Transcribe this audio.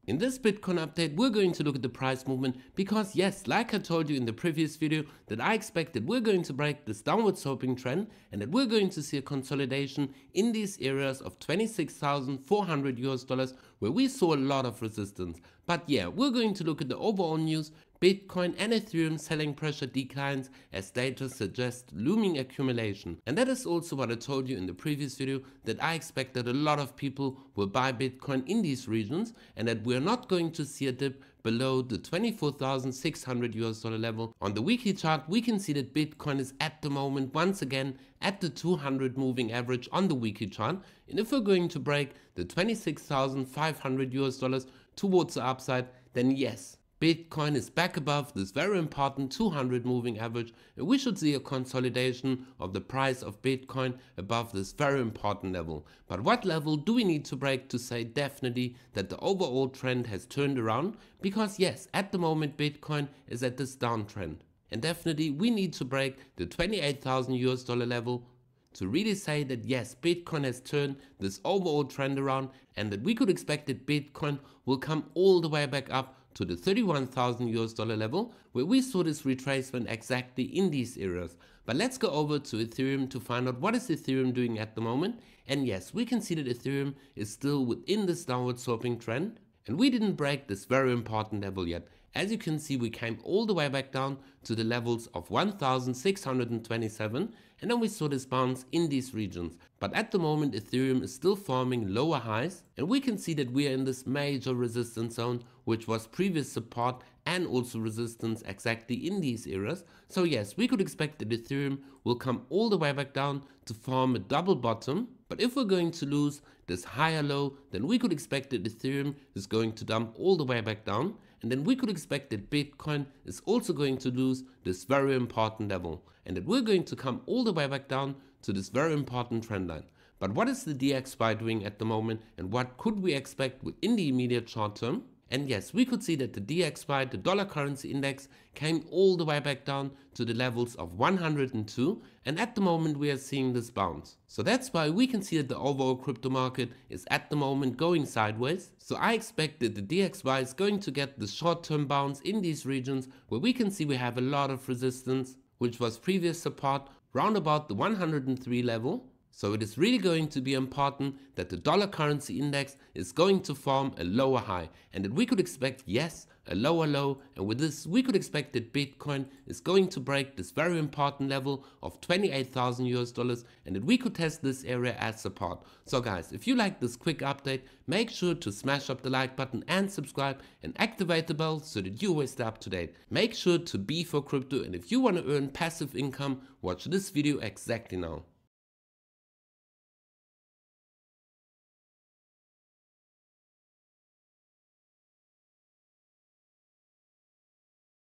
In this Bitcoin update, we're going to look at the price movement because yes, like I told you in the previous video, that I expect that we're going to break this downward sloping trend and that we're going to see a consolidation in these areas of 26,400 US dollars where we saw a lot of resistance. But yeah, we're going to look at the overall news. Bitcoin and Ethereum selling pressure declines as data suggests looming accumulation. And that is also what I told you in the previous video, that I expect that a lot of people will buy Bitcoin in these regions and that we're not going to see a dip below the 24,600 US dollar level. On the weekly chart, we can see that Bitcoin is at the moment once again at the 200 moving average on the weekly chart. And if we're going to break the 26,500 US dollars towards the upside, then yes, Bitcoin is back above this very important 200 moving average and we should see a consolidation of the price of Bitcoin above this very important level. But what level do we need to break to say definitely that the overall trend has turned around? Because yes, at the moment Bitcoin is at this downtrend and definitely we need to break the 28,000 US dollar level to really say that yes, Bitcoin has turned this overall trend around and that we could expect that Bitcoin will come all the way back up to the 31,000 US dollar level where we saw this retracement exactly in these areas. But let's go over to Ethereum to find out what is Ethereum doing at the moment. And yes, we can see that Ethereum is still within this downward sloping trend and we didn't break this very important level yet. As you can see, we came all the way back down to the levels of 1,627 and then we saw this bounce in these regions. But at the moment Ethereum is still forming lower highs and we can see that we are in this major resistance zone which was previous support and also resistance exactly in these areas. So yes, we could expect that Ethereum will come all the way back down to form a double bottom. But if we're going to lose this higher low, then we could expect that Ethereum is going to dump all the way back down. And then we could expect that Bitcoin is also going to lose this very important level and that we're going to come all the way back down to this very important trend line. But what is the DXY doing at the moment and what could we expect within the immediate short term? And yes, we could see that the DXY, the dollar currency index, came all the way back down to the levels of 102 and at the moment we are seeing this bounce. So that's why we can see that the overall crypto market is at the moment going sideways. So I expect that the DXY is going to get the short-term bounce in these regions where we can see we have a lot of resistance, which was previous support round about the 103 level. So it is really going to be important that the dollar currency index is going to form a lower high and that we could expect, yes, a lower low, and with this we could expect that Bitcoin is going to break this very important level of 28,000 US dollars and that we could test this area as support. So guys, if you like this quick update, make sure to smash up the like button and subscribe and activate the bell so that you always stay up to date. Make sure to be for crypto, and if you want to earn passive income, watch this video exactly now.